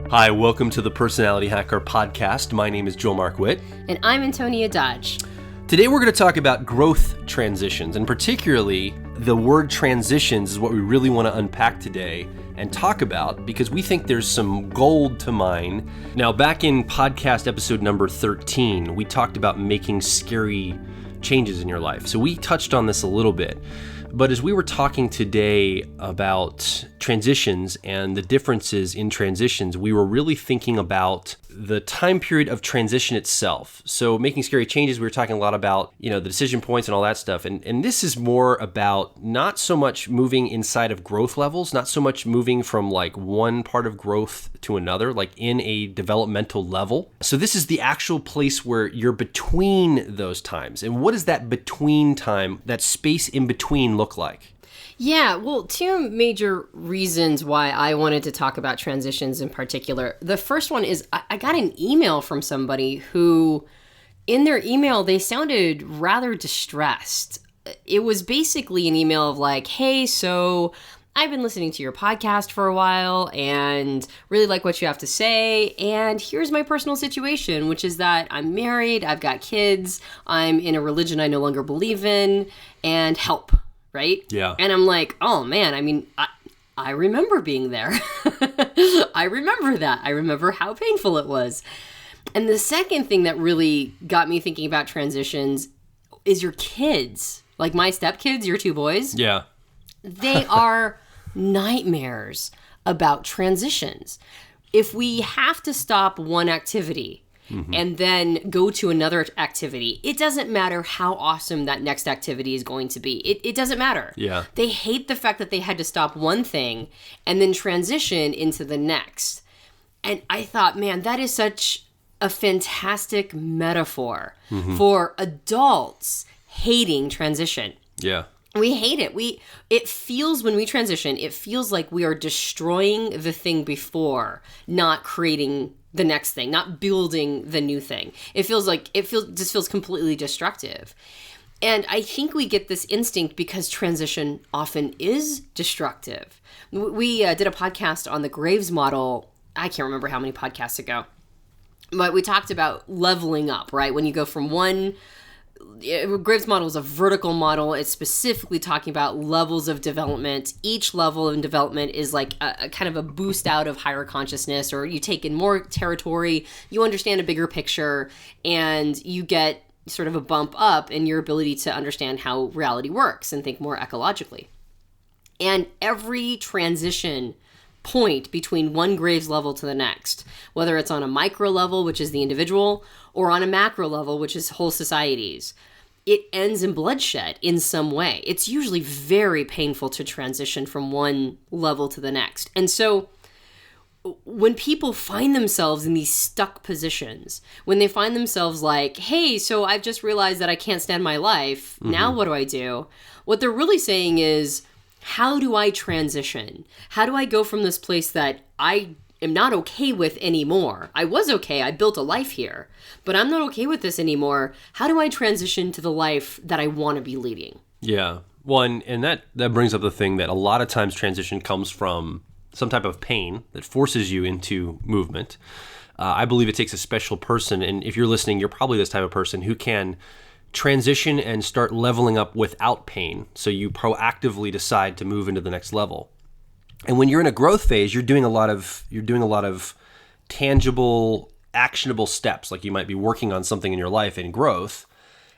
Hi, welcome to the Personality Hacker Podcast. My name is Joel Markwit. And I'm Antonia Dodge. Today we're going to talk about growth transitions, and particularly the word transitions is what we really want to unpack today and talk about because we think there's some gold to mine. Now, back in podcast episode number 13, we talked about making scary changes in your life. So we touched on this a little bit. But as we were talking today about transitions and the differences in transitions, we were really thinking about the time period of transition itself. So making scary changes, we were talking a lot about, the decision points and all that stuff. And this is more about not so much moving inside of growth levels, not so much moving from like one part of growth to another, like in a developmental level. So this is the actual place where you're between those times. And what does that between time, that space in between look like? Yeah, well, two major reasons why I wanted to talk about transitions in particular. The first one is I got an email from somebody who, in their email, they sounded rather distressed. It was basically an email of like, hey, so I've been listening to your podcast for a while and really like what you have to say. And here's my personal situation, which is that I'm married, I've got kids, I'm in a religion I no longer believe in, and help. Right? Yeah. And I'm like, oh man, I remember being there. I remember that. I remember how painful it was. And the second thing that really got me thinking about transitions is your kids. Like my stepkids, your two boys. Yeah. They are nightmares about transitions. If we have to stop one activity, and then go to another activity, it doesn't matter how awesome that next activity is going to be. It doesn't matter. Yeah. They hate the fact that they had to stop one thing and then transition into the next. And I thought, man, that is such a fantastic metaphor for adults hating transition. Yeah. We hate it. It feels, when we transition, it feels like we are destroying the thing before, not creating the next thing, not building the new thing. It just feels completely destructive. And I think we get this instinct because transition often is destructive. We did a podcast on the Graves model, I can't remember how many podcasts ago, but we talked about leveling up, right? When you go from Graves model is a vertical model. It's specifically talking about levels of development. Each level of development is like a kind of a boost out of higher consciousness, or you take in more territory, you understand a bigger picture, and you get sort of a bump up in your ability to understand how reality works and think more ecologically. And every transition point between one Graves level to the next, whether it's on a micro level, which is the individual, or on a macro level, which is whole societies, it ends in bloodshed in some way. It's usually very painful to transition from one level to the next. And so when people find themselves in these stuck positions, when they find themselves like, hey, so I've just realized that I can't stand my life, now what do I do? What they're really saying is, how do I transition? How do I go from this place that I am not okay with anymore? I was okay. I built a life here, but I'm not okay with this anymore. How do I transition to the life that I want to be leading? Yeah. Well, and that brings up the thing that a lot of times transition comes from some type of pain that forces you into movement. I believe it takes a special person, and if you're listening, you're probably this type of person who can transition and start leveling up without pain. So you proactively decide to move into the next level. And when you're in a growth phase, you're doing a lot of tangible, actionable steps. Like you might be working on something in your life in growth,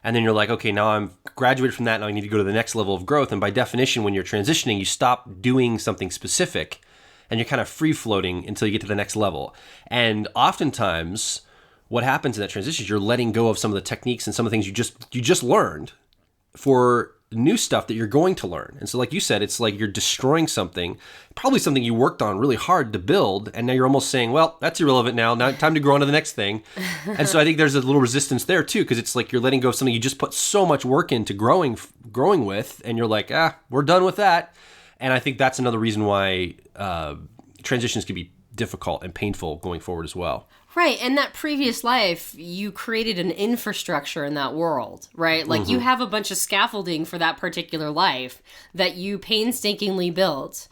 and then you're like, okay, now I'm graduated from that, now I need to go to the next level of growth. And by definition, when you're transitioning, you stop doing something specific, and you're kind of free floating until you get to the next level. And oftentimes, what happens in that transition is you're letting go of some of the techniques and some of the things you just learned for new stuff that you're going to learn. And so like you said, it's like you're destroying something, probably something you worked on really hard to build, and now you're almost saying, well, that's irrelevant now time to grow on to the next thing. And so I think there's a little resistance there too, because it's like you're letting go of something you just put so much work into growing with, and you're like, we're done with that. And I think that's another reason why transitions can be difficult and painful going forward as well. Right. And that previous life, you created an infrastructure in that world, right? Like you have a bunch of scaffolding for that particular life that you painstakingly built.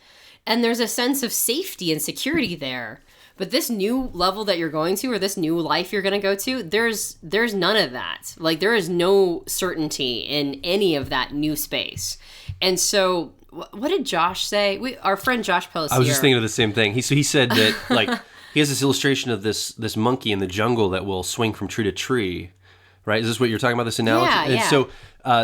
And there's a sense of safety and security there. But this new level that you're going to, or this new life you're going to go to, there's none of that. Like, there is no certainty in any of that new space. And so, what did Josh say? Our friend Josh Pellissier. I was just thinking of the same thing. He said that, like, he has this illustration of this monkey in the jungle that will swing from tree to tree. Right? Is this what you're talking about, this analogy? Yeah, and so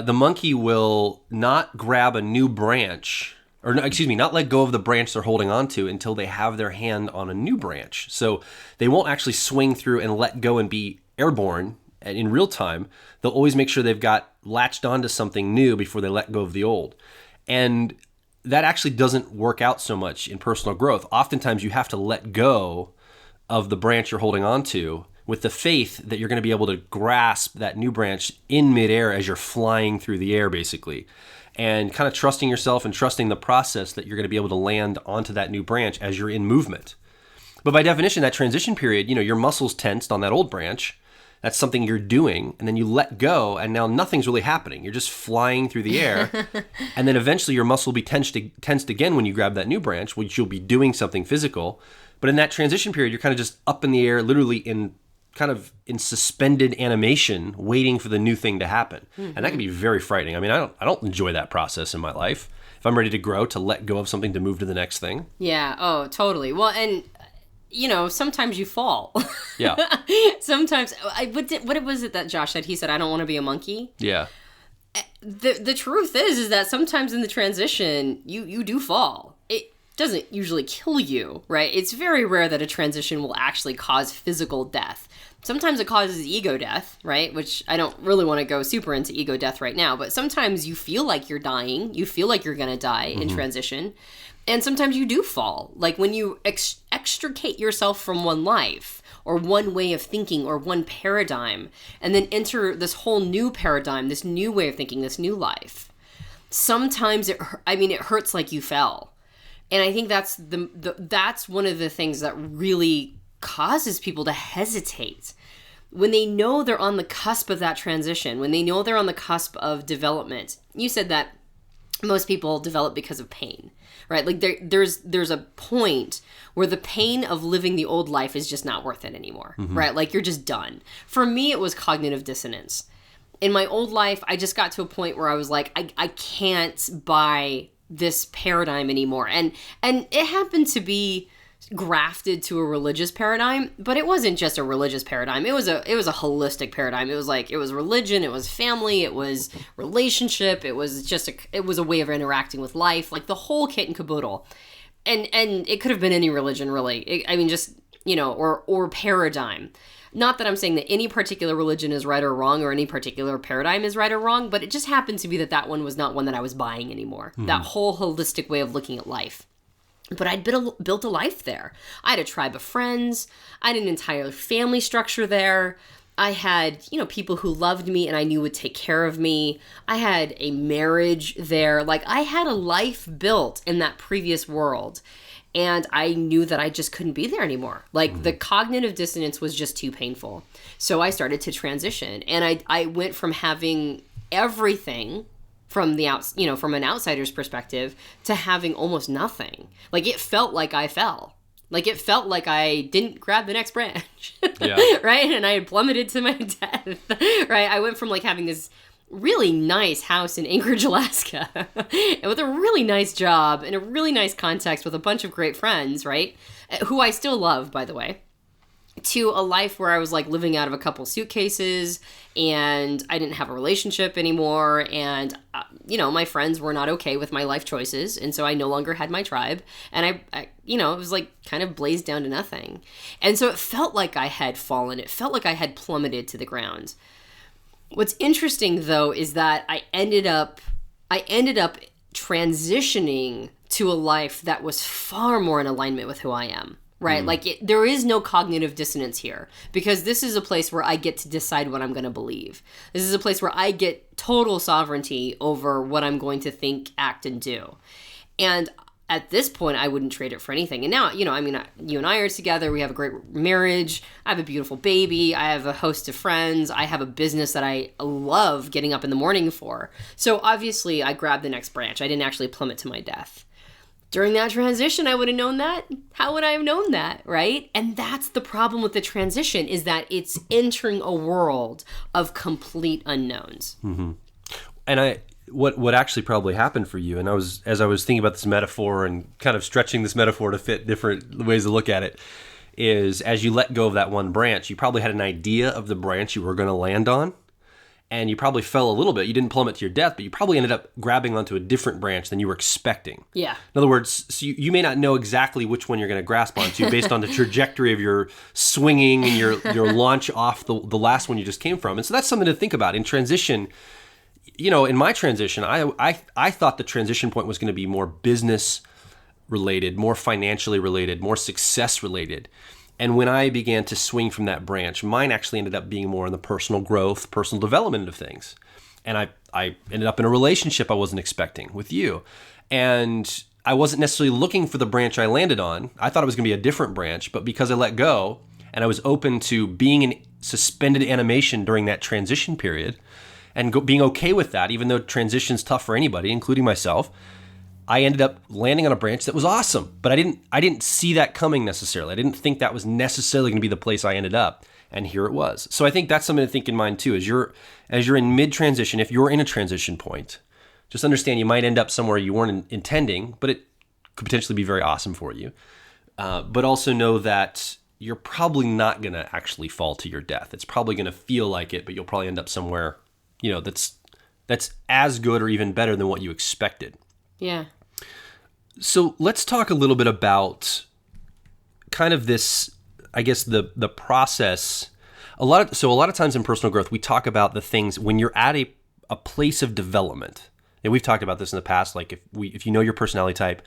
the monkey will not grab a new branch, or not let go of the branch they're holding onto until they have their hand on a new branch. So they won't actually swing through and let go and be airborne in real time. They'll always make sure they've got latched onto something new before they let go of the old. And that actually doesn't work out so much in personal growth. Oftentimes you have to let go of the branch you're holding onto with the faith that you're going to be able to grasp that new branch in midair as you're flying through the air, basically. And kind of trusting yourself and trusting the process that you're going to be able to land onto that new branch as you're in movement. But by definition, that transition period, your muscles tensed on that old branch. That's something you're doing, and then you let go, and now nothing's really happening. You're just flying through the air, and then eventually your muscle will be tensed again when you grab that new branch, which you'll be doing something physical. But in that transition period, you're kind of just up in the air, literally in suspended animation, waiting for the new thing to happen. Mm-hmm. And that can be very frightening. I mean, I don't enjoy that process in my life. If I'm ready to grow, to let go of something to move to the next thing. Yeah. Oh, totally. Well, and sometimes you fall. Yeah. Sometimes. What was it that Josh said? He said, "I don't want to be a monkey." Yeah. The truth is that sometimes in the transition, you do fall. It doesn't usually kill you, right? It's very rare that a transition will actually cause physical death. Sometimes it causes ego death, right? Which I don't really want to go super into ego death right now, but sometimes you feel like you're dying. You feel like you're going to die in transition. And sometimes you do fall. Like when you extricate yourself from one life or one way of thinking or one paradigm and then enter this whole new paradigm, this new way of thinking, this new life. Sometimes it hurts like you fell. And I think that's that's one of the things that really causes people to hesitate when they know they're on the cusp of that transition, when they know they're on the cusp of development. You said that most people develop because of pain, right? Like there's a point where the pain of living the old life is just not worth it anymore, right? Like you're just done. For me, it was cognitive dissonance. In my old life, I just got to a point where I was like, I can't buy this paradigm anymore. And it happened to be grafted to a religious paradigm, but it wasn't just a religious paradigm. It was a holistic paradigm. It was religion, it was family, it was relationship, it was a way of interacting with life, like the whole kit and caboodle. And it could have been any religion, really. Or paradigm. Not that I'm saying that any particular religion is right or wrong or any particular paradigm is right or wrong, but it just happened to be that one was not one that I was buying anymore. That whole holistic way of looking at life. But I'd built a life there. I had a tribe of friends. I had an entire family structure there. I had, people who loved me and I knew would take care of me. I had a marriage there. Like I had a life built in that previous world. And I knew that I just couldn't be there anymore. Like the cognitive dissonance was just too painful. So I started to transition. And I went from having everything from from an outsider's perspective to having almost nothing. Like it felt like I fell. Like it felt like I didn't grab the next branch. Yeah. Right? And I had plummeted to my death. Right? I went from like having this really nice house in Anchorage, Alaska, and with a really nice job and a really nice context with a bunch of great friends, right? Who I still love, by the way, to a life where I was like living out of a couple suitcases and I didn't have a relationship anymore. And, my friends were not okay with my life choices. And so I no longer had my tribe. And I it was like kind of blazed down to nothing. And so it felt like I had fallen. It felt like I had plummeted to the ground. What's interesting, though, is that I ended up transitioning to a life that was far more in alignment with who I am, right? Like, there is no cognitive dissonance here because this is a place where I get to decide what I'm going to believe. This is a place where I get total sovereignty over what I'm going to think, act, and do. And at this point, I wouldn't trade it for anything. And now, you and I are together. We have a great marriage. I have a beautiful baby. I have a host of friends. I have a business that I love getting up in the morning for. So obviously, I grabbed the next branch. I didn't actually plummet to my death. during that transition, I would have known that. How would I have known that, right? And that's the problem with the transition, is that it's entering a world of complete unknowns. Mm-hmm. And what actually probably happened for you, and as I was thinking about this metaphor and kind of stretching this metaphor to fit different ways to look at it, is as you let go of that one branch, you probably had an idea of the branch you were going to land on, and you probably fell a little bit. You didn't plummet to your death, but you probably ended up grabbing onto a different branch than you were expecting. Yeah. In other words, so you may not know exactly which one you're going to grasp onto based on the trajectory of your swinging and your launch off the last one you just came from. And so that's something to think about. In transition, in my transition, I thought the transition point was going to be more business related, more financially related, more success related. And when I began to swing from that branch, mine actually ended up being more in the personal growth, personal development of things. And I ended up in a relationship I wasn't expecting with you. And I wasn't necessarily looking for the branch I landed on. I thought it was going to be a different branch, but because I let go and I was open to being in suspended animation during that transition period and being okay with that, even though transition's tough for anybody, including myself, I ended up landing on a branch that was awesome, but I didn't see that coming necessarily. I didn't think that was necessarily going to be the place I ended up, and here it was. So I think that's something to think in mind too. As you're in mid-transition, if you're in a transition point, just understand you might end up somewhere you weren't intending, but it could potentially be very awesome for you. But also know that you're probably not going to actually fall to your death. It's probably going to feel like it, but you'll probably end up somewhere, that's as good or even better than what you expected. Yeah. So let's talk a little bit about kind of this, I guess, the process. A lot of times in personal growth, we talk about the things when you're at a place of development. And we've talked about this in the past. Like if you know your personality type,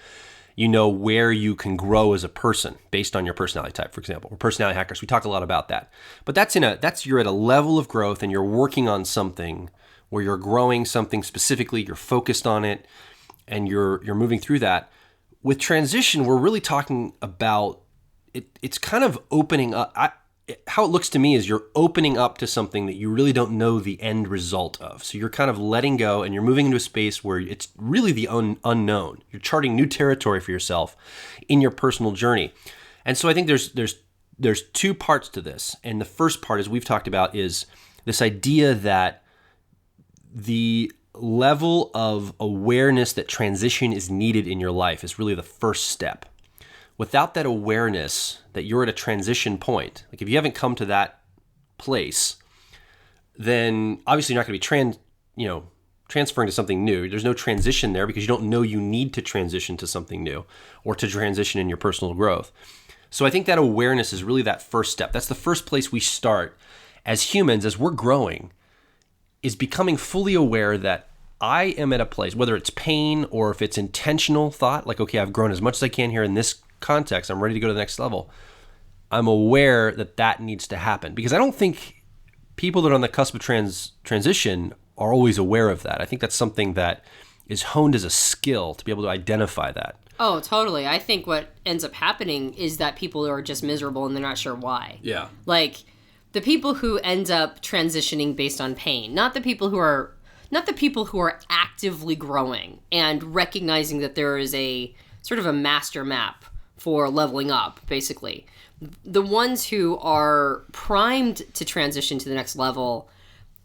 you know where you can grow as a person based on your personality type, for example. We're personality hackers. We talk a lot about that. But you're at a level of growth and you're working on something where you're growing something specifically, you're focused on it, and you're moving through that. With transition, we're really talking about it's kind of opening up. How it looks to me is you're opening up to something that you really don't know the end result of. So you're kind of letting go and you're moving into a space where it's really the unknown. You're charting new territory for yourself in your personal journey. And so I think there's two parts to this. And the first part, as we've talked about, is this idea that the level of awareness that transition is needed in your life is really the first step. Without that awareness that you're at a transition point, like if you haven't come to that place, then obviously you're not going to be transferring to something new. There's no transition there because you don't know you need to transition to something new or to transition in your personal growth. So I think that awareness is really that first step. That's the first place we start as humans, as we're growing, is becoming fully aware that I am at a place, whether it's pain or if it's intentional thought, like, okay, I've grown as much as I can here in this context, I'm ready to go to the next level. I'm aware that needs to happen because I don't think people that are on the cusp of transition are always aware of that. I think that's something that is honed as a skill to be able to identify that. Oh, totally. I think what ends up happening is that people are just miserable and they're not sure why. Yeah. Like the people who end up transitioning based on pain, not the people who are actively growing and recognizing that there is a sort of a master map for leveling up, basically. The ones who are primed to transition to the next level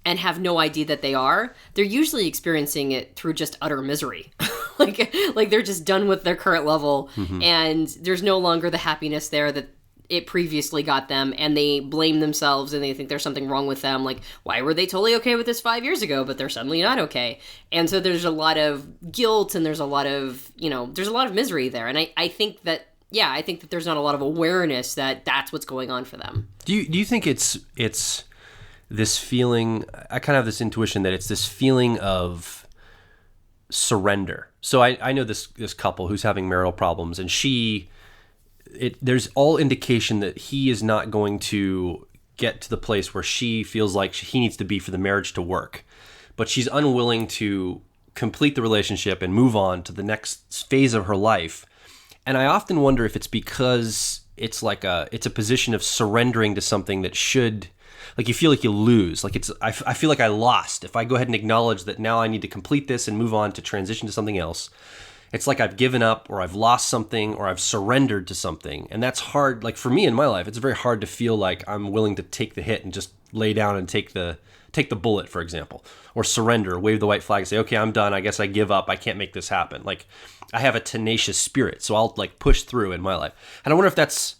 and have no idea that they're usually experiencing it through just utter misery. like they're just done with their current level, and there's no longer the happiness there that it previously got them, and they blame themselves and they think there's something wrong with them. Like, why were they totally okay with this 5 years ago, but they're suddenly not okay? And so there's a lot of guilt and there's a lot of misery there. And I think that there's not a lot of awareness that that's what's going on for them. Do you think it's this feeling? I kind of have this intuition that it's this feeling of surrender. So I know this couple who's having marital problems, and there's all indication that he is not going to get to the place where she feels like he needs to be for the marriage to work. But she's unwilling to complete the relationship and move on to the next phase of her life. And I often wonder if it's because it's a position of surrendering to something that should, like, you feel like you lose. Like I feel like I lost. If I go ahead and acknowledge that now I need to complete this and move on to transition to something else, It's like I've given up or I've lost something or I've surrendered to something. And that's hard. Like for me in my life, it's very hard to feel like I'm willing to take the hit and just lay down and take the bullet, for example, or surrender, wave the white flag and say, okay, I'm done. I guess I give up. I can't make this happen. Like I have a tenacious spirit, so I'll like push through in my life. And I wonder if that's,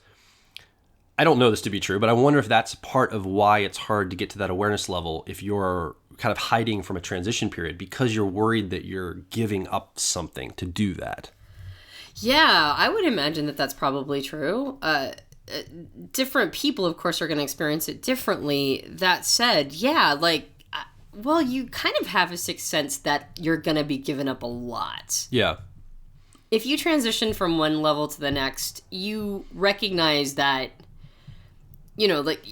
I don't know this to be true, but I wonder if that's part of why it's hard to get to that awareness level if you're kind of hiding from a transition period because you're worried that you're giving up something to do that. Yeah, I would imagine that that's probably true. Different people, of course, are going to experience it differently. That said, yeah, like, well, you kind of have a sixth sense that you're going to be giving up a lot. Yeah. If you transition from one level to the next, you recognize that, you know, like,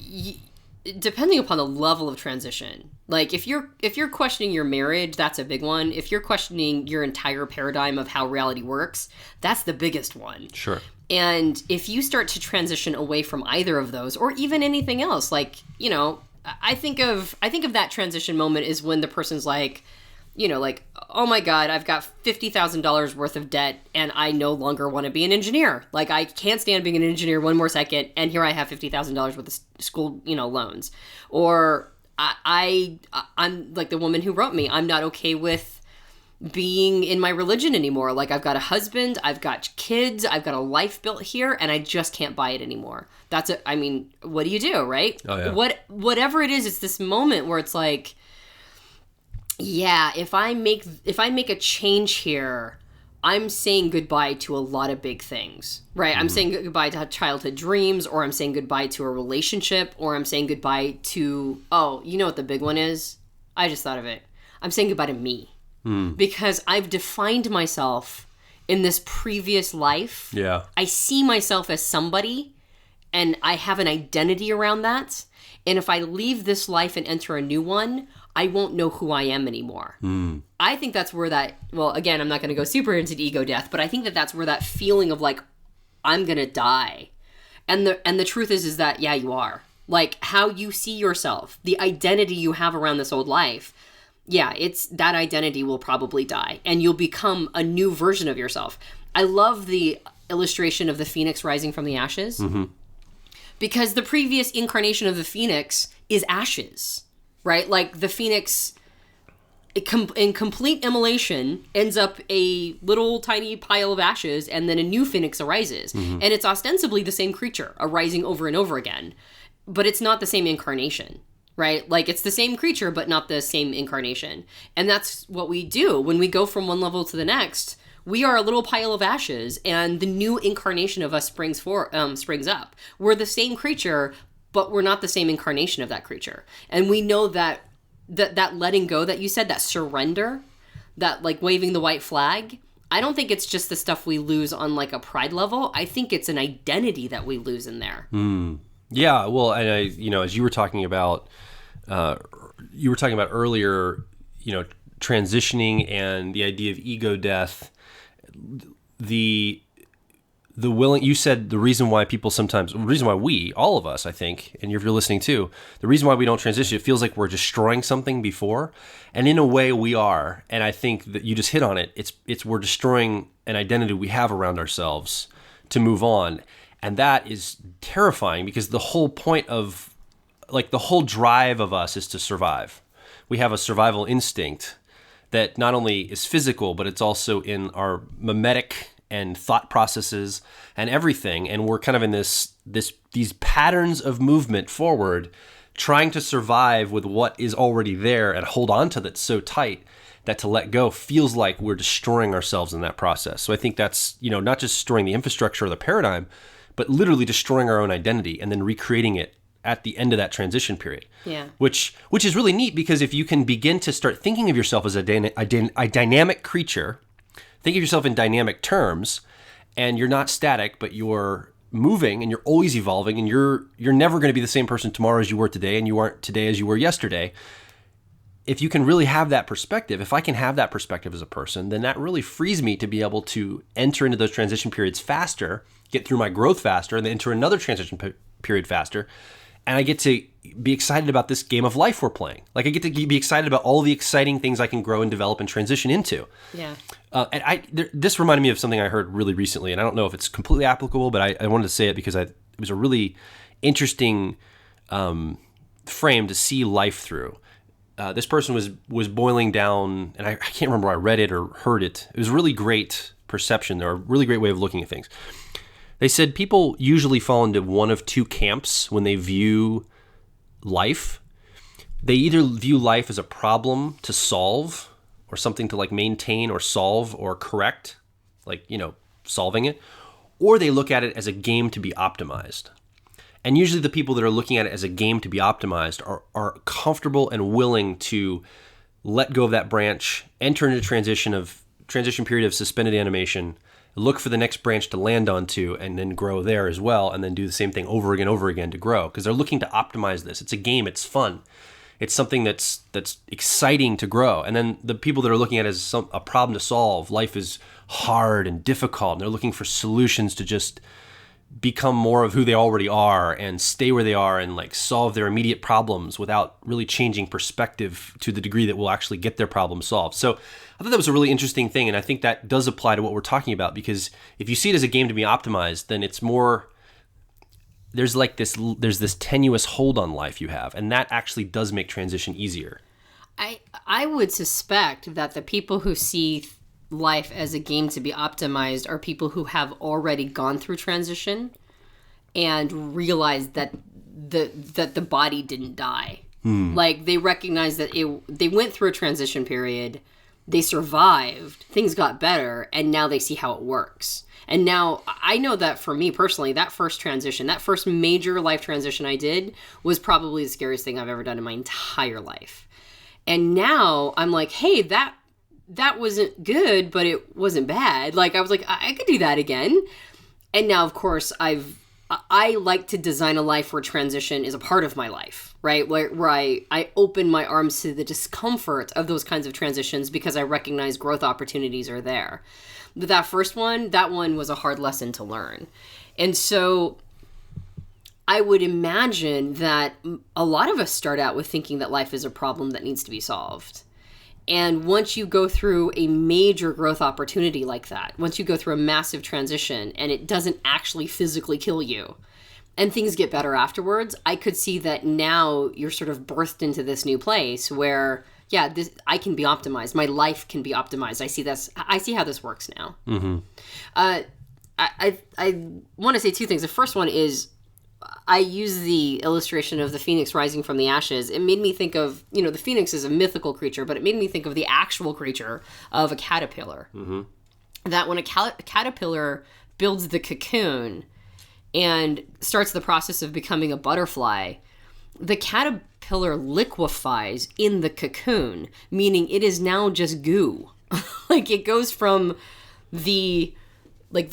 depending upon the level of transition, like if you're questioning your marriage, that's a big one. If you're questioning your entire paradigm of how reality works, that's the biggest one. Sure. And if you start to transition away from either of those, or even anything else, like, you know, I think of that transition moment is when the person's like, you know, like, oh my God, I've got $50,000 worth of debt and I no longer want to be an engineer. Like, I can't stand being an engineer one more second. And here I have $50,000 worth of school, you know, loans. Or I'm like the woman who wrote me, I'm not okay with being in my religion anymore. Like, I've got a husband, I've got kids, I've got a life built here, and I just can't buy it anymore. I mean, what do you do, right? Oh, yeah. Whatever it is, it's this moment where it's like, yeah, if I make a change here, I'm saying goodbye to a lot of big things, right? I'm saying goodbye to childhood dreams, or I'm saying goodbye to a relationship, or I'm saying goodbye to, oh, you know what the big one is? I just thought of it. I'm saying goodbye to me. Because I've defined myself in this previous life. Yeah. I see myself as somebody, and I have an identity around that. And if I leave this life and enter a new one, I won't know who I am anymore. I think that's where that, well, again, I'm not going to go super into the ego death, but I think that that's where that feeling of like, I'm going to die. And the truth is that, yeah, you are. Like, how you see yourself, the identity you have around this old life, yeah, it's that identity will probably die and you'll become a new version of yourself. I love the illustration of the phoenix rising from the ashes because the previous incarnation of the phoenix is ashes, right? Like the phoenix in complete immolation ends up a little tiny pile of ashes and then a new phoenix arises. And it's ostensibly the same creature arising over and over again, but it's not the same incarnation. Right? Like, it's the same creature, but not the same incarnation. And that's what we do. When we go from one level to the next, we are a little pile of ashes, and the new incarnation of us springs up. We're the same creature, but we're not the same incarnation of that creature. And we know that letting go that you said, that surrender, that, like, waving the white flag, I don't think it's just the stuff we lose on, like, a pride level. I think it's an identity that we lose in there. Yeah, well, and I, you know, as you were talking about earlier, you know, transitioning and the idea of ego death, you said the reason why all of us, I think, and if you're listening too, the reason why we don't transition, it feels like we're destroying something before, and in a way we are, and I think that you just hit on it. It's we're destroying an identity we have around ourselves to move on. And that is terrifying because the whole point of, like, the whole drive of us is to survive. We have a survival instinct that not only is physical, but it's also in our mimetic and thought processes and everything. And we're kind of in these patterns of movement forward, trying to survive with what is already there and hold on to that so tight that to let go feels like we're destroying ourselves in that process. So I think that's, you know, not just destroying the infrastructure or the paradigm, but literally destroying our own identity and then recreating it at the end of that transition period. Yeah. Which is really neat because if you can begin to start thinking of yourself as a dynamic creature, think of yourself in dynamic terms, and you're not static, but you're moving and you're always evolving, and you're never going to be the same person tomorrow as you were today, and you aren't today as you were yesterday. If you can really have that perspective, if I can have that perspective as a person, then that really frees me to be able to enter into those transition periods faster, get through my growth faster, and then enter another transition period faster, and I get to be excited about this game of life we're playing. Like I get to be excited about all the exciting things I can grow and develop and transition into. Yeah. This reminded me of something I heard really recently, and I don't know if it's completely applicable, but I wanted to say it because it was a really interesting frame to see life through. This person was boiling down, and I can't remember where I read it or heard it. It was a really great perception, or a really great way of looking at things. They said people usually fall into one of two camps when they view life. They either view life as a problem to solve, or something to like maintain or solve or correct, like, solving it, or they look at it as a game to be optimized. And usually the people that are looking at it as a game to be optimized are comfortable and willing to let go of that branch, enter into transition period of suspended animation, look for the next branch to land onto, and then grow there as well, and then do the same thing over again to grow, because they're looking to optimize this. It's a game. It's fun. It's something that's exciting to grow. And then the people that are looking at it as a problem to solve, life is hard and difficult, and they're looking for solutions to just become more of who they already are and stay where they are and like solve their immediate problems without really changing perspective to the degree that will actually get their problem solved. So I thought that was a really interesting thing, and I think that does apply to what we're talking about, because if you see it as a game to be optimized, then it's more, there's this tenuous hold on life you have, and that actually does make transition easier. I would suspect that the people who see life as a game to be optimized are people who have already gone through transition and realized that the body didn't die. Like they recognize that they went through a transition period, they survived, things got better, and now they see how it works. And now I know that for me personally, that first major life transition I did was probably the scariest thing I've ever done in my entire life. And now I'm like, hey, that wasn't good, but it wasn't bad. Like I was like, I could do that again. And now, of course, I like to design a life where transition is a part of my life, right? Where I open my arms to the discomfort of those kinds of transitions because I recognize growth opportunities are there. But that one was a hard lesson to learn. And so I would imagine that a lot of us start out with thinking that life is a problem that needs to be solved. And once you go through a major growth opportunity like that, once you go through a massive transition and it doesn't actually physically kill you and things get better afterwards, I could see that now you're sort of birthed into this new place where, yeah, I can be optimized. My life can be optimized. I see how this works now. Mm-hmm. I want to say two things. The first one is, I use the illustration of the phoenix rising from the ashes. It made me think of, the phoenix is a mythical creature, but it made me think of the actual creature of a caterpillar. Mm-hmm. That when a caterpillar builds the cocoon and starts the process of becoming a butterfly, the caterpillar liquefies in the cocoon, meaning it is now just goo. Like it goes from the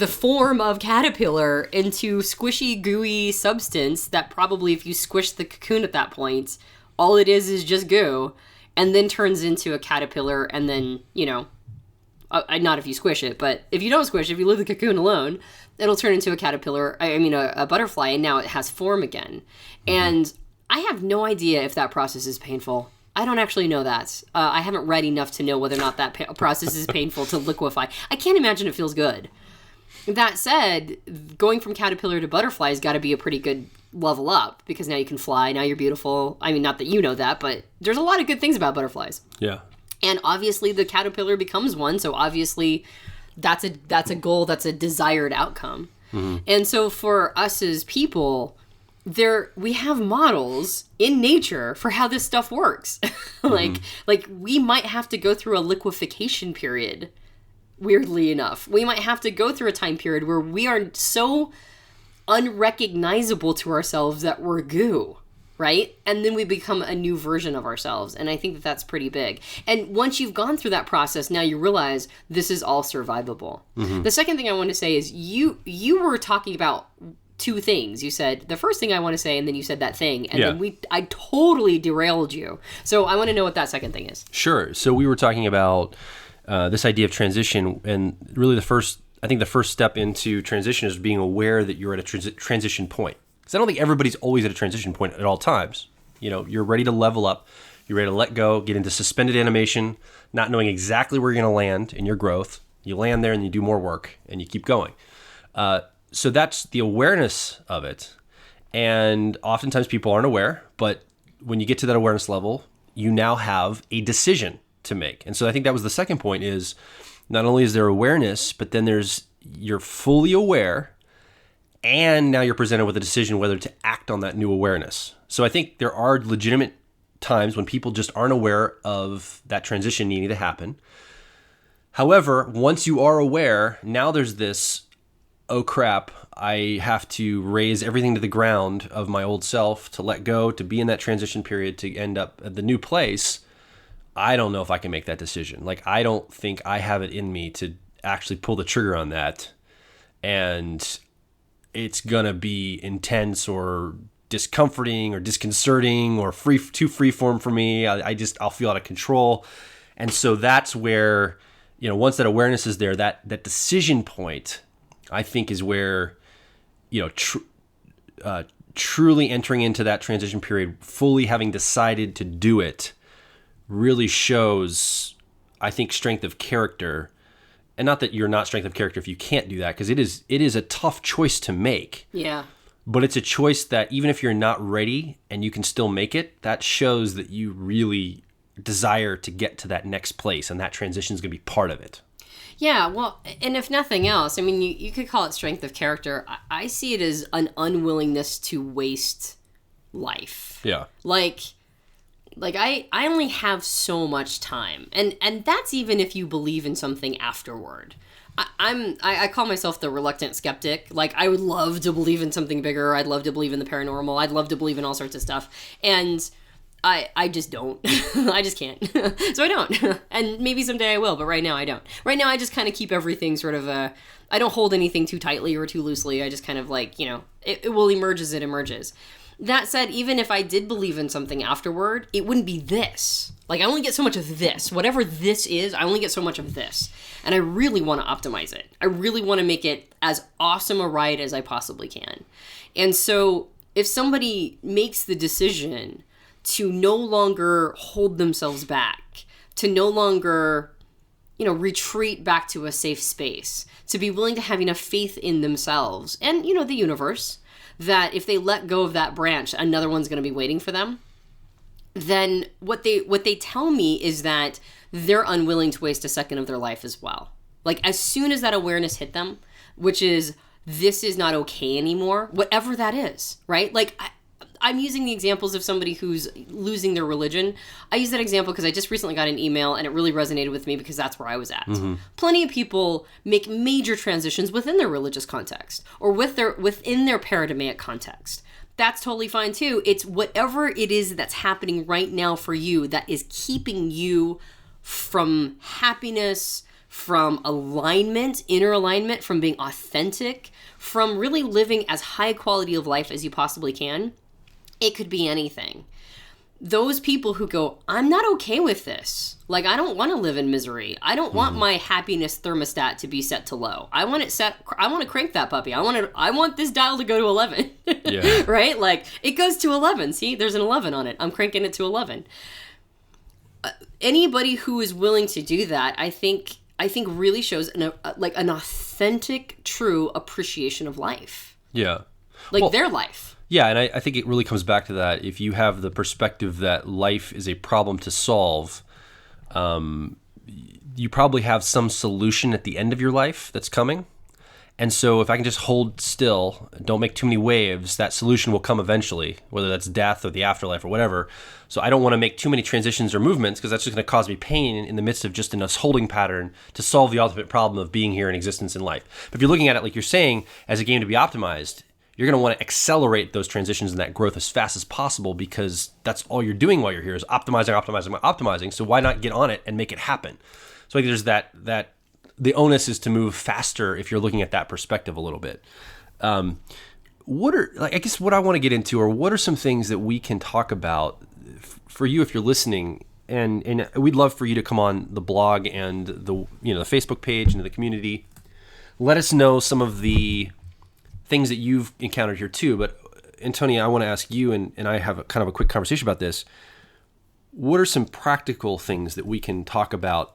form of caterpillar into squishy, gooey substance that probably if you squish the cocoon at that point, all it is just goo, and then turns into a caterpillar, and then, not if you squish it, but if you don't squish it, if you leave the cocoon alone, it'll turn into a caterpillar, a butterfly, and now it has form again. Mm-hmm. And I have no idea if that process is painful. I don't actually know that. I haven't read enough to know whether or not that process is painful to liquefy. I can't imagine it feels good. That said, going from caterpillar to butterfly has got to be a pretty good level up, because now you can fly, now you're beautiful. I mean, not that you know that, but there's a lot of good things about butterflies. Yeah. And obviously the caterpillar becomes one, so obviously that's a goal, that's a desired outcome. Mm-hmm. And so for us as people, we have models in nature for how this stuff works. Like we might have to go through a liquefaction period. Weirdly enough, we might have to go through a time period where we are so unrecognizable to ourselves that we're goo, right? And then we become a new version of ourselves. And I think that that's pretty big. And once you've gone through that process, now you realize this is all survivable. Mm-hmm. The second thing I want to say is you were talking about two things. You said the first thing I want to say, and then you said that thing, and then I totally derailed you. So I want to know what that second thing is. Sure. So we were talking about this idea of transition, and really the first step into transition is being aware that you're at a transition point. Because I don't think everybody's always at a transition point at all times. You're ready to level up. You're ready to let go, get into suspended animation, not knowing exactly where you're going to land in your growth. You land there and you do more work and you keep going. So that's the awareness of it. And oftentimes people aren't aware, but when you get to that awareness level, you now have a decision to make. And so I think that was the second point, is not only is there awareness, but then you're fully aware, and now you're presented with a decision whether to act on that new awareness. So I think there are legitimate times when people just aren't aware of that transition needing to happen. However, once you are aware, now there's this, oh crap, I have to raise everything to the ground of my old self, to let go, to be in that transition period, to end up at the new place. I don't know if I can make that decision. Like, I don't think I have it in me to actually pull the trigger on that. And it's going to be intense or discomforting or disconcerting or too freeform for me. I'll feel out of control. And so that's where, once that awareness is there, that decision point, I think, is where, truly entering into that transition period, fully having decided to do it, really shows, I think, strength of character. And not that you're not strength of character if you can't do that, because it is a tough choice to make. Yeah. But it's a choice that even if you're not ready and you can still make it, that shows that you really desire to get to that next place, and that transition is going to be part of it. Yeah, well, and if nothing else, I mean, you could call it strength of character. I see it as an unwillingness to waste life. Yeah. Like I only have so much time, and that's even if you believe in something afterward. I call myself the reluctant skeptic. Like, I would love to believe in something bigger. I'd love to believe in the paranormal. I'd love to believe in all sorts of stuff. And I just don't. I just can't. So I don't. And maybe someday I will, but right now I don't. Right now I just kind of keep everything sort of I don't hold anything too tightly or too loosely. I just kind of it will emerge as it emerges. That said, even if I did believe in something afterward, it wouldn't be this. Like, I only get so much of this. Whatever this is, I only get so much of this. And I really want to optimize it. I really want to make it as awesome a ride as I possibly can. And so if somebody makes the decision to no longer hold themselves back, to no longer, retreat back to a safe space, to be willing to have enough faith in themselves and, the universe, that if they let go of that branch, another one's going to be waiting for them, then what they tell me is that they're unwilling to waste a second of their life as well. Like, as soon as that awareness hit them, which is, this is not okay anymore, whatever that is, right? Like, I'm using the examples of somebody who's losing their religion. I use that example because I just recently got an email and it really resonated with me because that's where I was at. Mm-hmm. Plenty of people make major transitions within their religious context or within their paradigmatic context. That's totally fine too. It's whatever it is that's happening right now for you that is keeping you from happiness, from alignment, inner alignment, from being authentic, from really living as high quality of life as you possibly can. It could be anything. Those people who go, I'm not okay with this. Like, I don't want to live in misery. I don't want my happiness thermostat to be set to low. I want to crank that puppy. I want this dial to go to 11. Yeah. Right? Like, it goes to 11. See, there's an 11 on it. I'm cranking it to 11. Anybody who is willing to do that, I think really shows an authentic, true appreciation of life. Yeah. Their life. Yeah, and I think it really comes back to that. If you have the perspective that life is a problem to solve, you probably have some solution at the end of your life that's coming. And so if I can just hold still, don't make too many waves, that solution will come eventually, whether that's death or the afterlife or whatever. So I don't want to make too many transitions or movements because that's just going to cause me pain in the midst of just in a holding pattern to solve the ultimate problem of being here in existence in life. But if you're looking at it, like you're saying, as a game to be optimized, you're going to want to accelerate those transitions and that growth as fast as possible because that's all you're doing while you're here is optimizing. So why not get on it and make it happen? So I think there's that the onus is to move faster if you're looking at that perspective a little bit. What I want to get into are what are some things that we can talk about for you if you're listening, and we'd love for you to come on the blog and the Facebook page and the community. Let us know some of the things that you've encountered here too, but Antonia, I want to ask you, and I have kind of a quick conversation about this. What are some practical things that we can talk about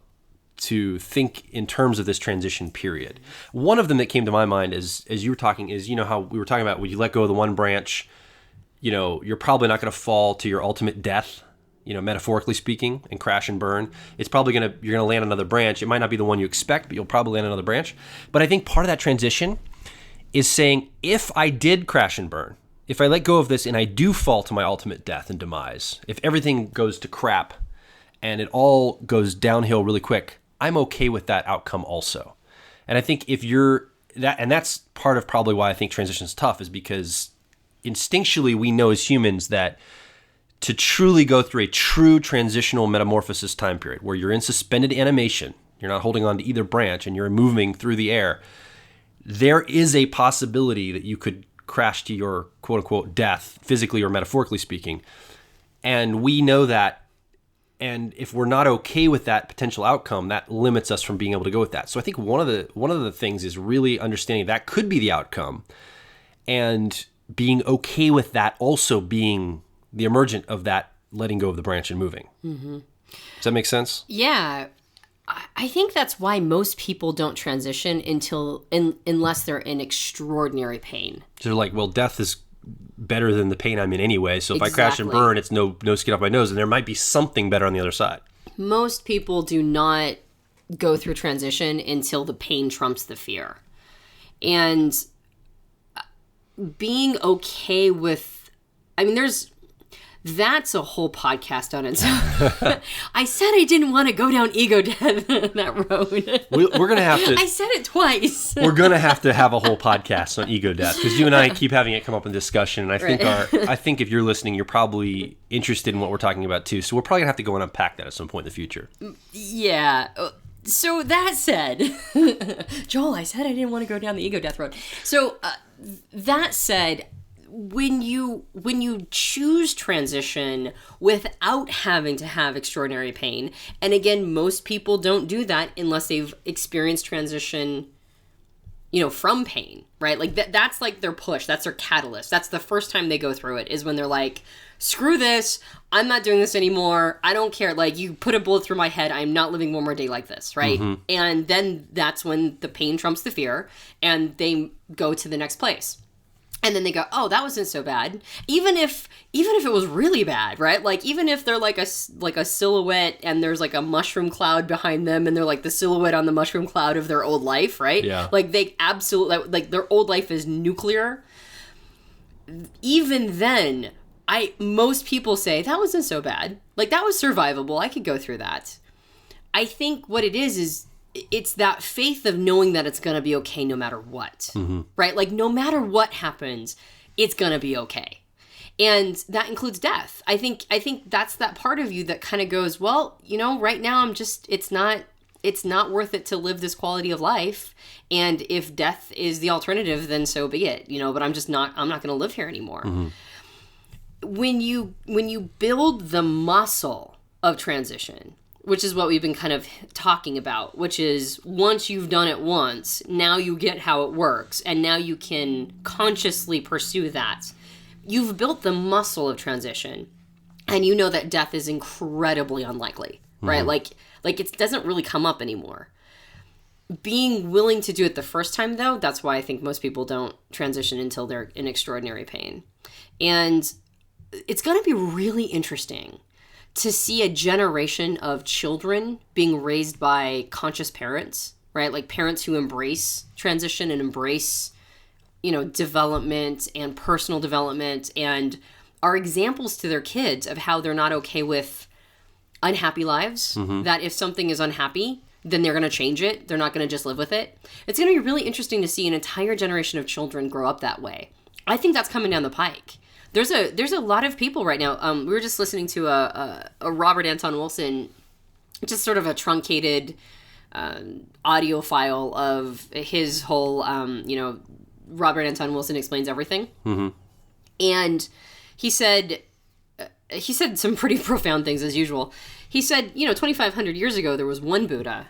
to think in terms of this transition period? One of them that came to my mind as you were talking is, how we were talking about when you let go of the one branch, you're probably not going to fall to your ultimate death, metaphorically speaking, and crash and burn. It's probably you're going to land another branch. It might not be the one you expect, but you'll probably land another branch. But I think part of that transition is saying, if I did crash and burn, if I let go of this and I do fall to my ultimate death and demise, if everything goes to crap and it all goes downhill really quick, I'm okay with that outcome also. And I think if you're that, and that's part of probably why I think transition is tough, is because instinctually we know as humans that to truly go through a true transitional metamorphosis time period where you're in suspended animation, you're not holding on to either branch and you're moving through the air, there is a possibility that you could crash to your quote-unquote death, physically or metaphorically speaking. And we know that. And if we're not okay with that potential outcome, that limits us from being able to go with that. So I think one of the things is really understanding that could be the outcome and being okay with that also being the emergent of that letting go of the branch and moving. Mm-hmm. Does that make sense? Yeah. I think that's why most people don't transition unless they're in extraordinary pain. So they're like, well, death is better than the pain I'm in anyway. So if Exactly. I crash and burn, it's no skin off my nose, and there might be something better on the other side. Most people do not go through transition until the pain trumps the fear. And being okay with, that's a whole podcast on its own. I said I didn't want to go down ego death that road. We're going to have to... I said it twice. We're going to have a whole podcast on ego death because you and I keep having it come up in discussion. And I think if you're listening, you're probably interested in what we're talking about too. So we're probably going to have to go and unpack that at some point in the future. Yeah. So that said, Joel, I said I didn't want to go down the ego death road. So that said, when you choose transition without having to have extraordinary pain, and again, most people don't do that unless they've experienced transition, from pain, right? Like that's like their push, that's their catalyst. That's the first time they go through it, is when they're like, screw this, I'm not doing this anymore. I don't care. Like, you put a bullet through my head, I'm not living one more day like this, right? Mm-hmm. And then that's when the pain trumps the fear and they go to the next place. And then they go, oh, that wasn't so bad. Even if it was really bad, right? Like, even if they're like a silhouette and there's like a mushroom cloud behind them and they're like the silhouette on the mushroom cloud of their old life, right? Yeah. Like, they absolutely, like their old life is nuclear. Even then, most people say, that wasn't so bad. Like, that was survivable. I could go through that. I think what it is it's that faith of knowing that it's going to be okay no matter what, mm-hmm. right? Like, no matter what happens, it's going to be okay. And that includes death. I think that's that part of you that kind of goes, well, right now it's not worth it to live this quality of life. And if death is the alternative, then so be it, but I'm not going to live here anymore. Mm-hmm. When you build the muscle of transition, which is what we've been kind of talking about, which is once you've done it once, now you get how it works, and now you can consciously pursue that. You've built the muscle of transition, and you know that death is incredibly unlikely, right? Mm-hmm. Like it doesn't really come up anymore. Being willing to do it the first time, though, that's why I think most people don't transition until they're in extraordinary pain. And it's going to be really interesting to see a generation of children being raised by conscious parents, right? Like parents who embrace transition and embrace, development and personal development and are examples to their kids of how they're not okay with unhappy lives, mm-hmm. that if something is unhappy, then they're going to change it. They're not going to just live with it. It's going to be really interesting to see an entire generation of children grow up that way. I think that's coming down the pike. There's a lot of people right now. We were just listening to a Robert Anton Wilson, just sort of a truncated audio file of his whole, Robert Anton Wilson Explains Everything. Mm-hmm. And he said some pretty profound things as usual. He said, 2,500 years ago, there was one Buddha.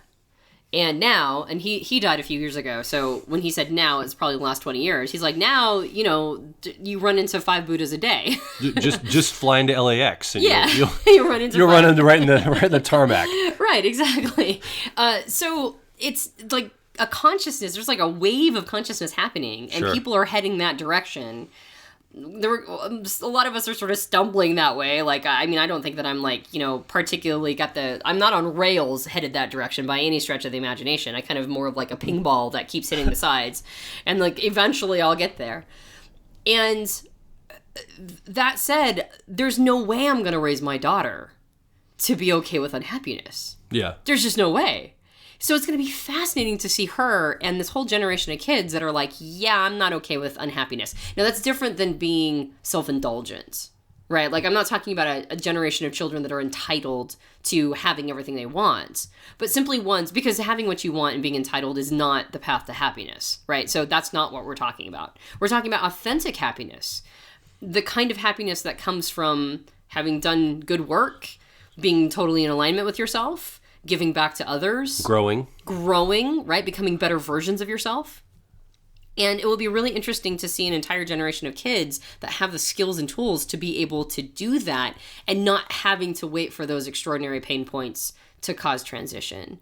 And now, and he died a few years ago, so when he said now, it's probably the last 20 years. He's like, now, you run into 5 Buddhas a day. just fly into LAX. And yeah, you'll run into right in the tarmac. Right, exactly. So it's like a consciousness. There's like a wave of consciousness happening, and Sure. people are heading that direction. A lot of us are sort of stumbling that way. Like, I mean, I don't think that I'm like, particularly I'm not on rails headed that direction by any stretch of the imagination. I kind of more of like a ping ball that keeps hitting the sides, and like eventually I'll get there. And that said, there's no way I'm going to raise my daughter to be okay with unhappiness. Yeah. There's just no way. So it's going to be fascinating to see her and this whole generation of kids that are like, yeah, I'm not okay with unhappiness. Now, that's different than being self-indulgent, right? Like, I'm not talking about a generation of children that are entitled to having everything they want, but simply ones, because having what you want and being entitled is not the path to happiness, right? So that's not what we're talking about. We're talking about authentic happiness, the kind of happiness that comes from having done good work, being totally in alignment with yourself, giving back to others. Growing, right? Becoming better versions of yourself. And it will be really interesting to see an entire generation of kids that have the skills and tools to be able to do that and not having to wait for those extraordinary pain points to cause transition.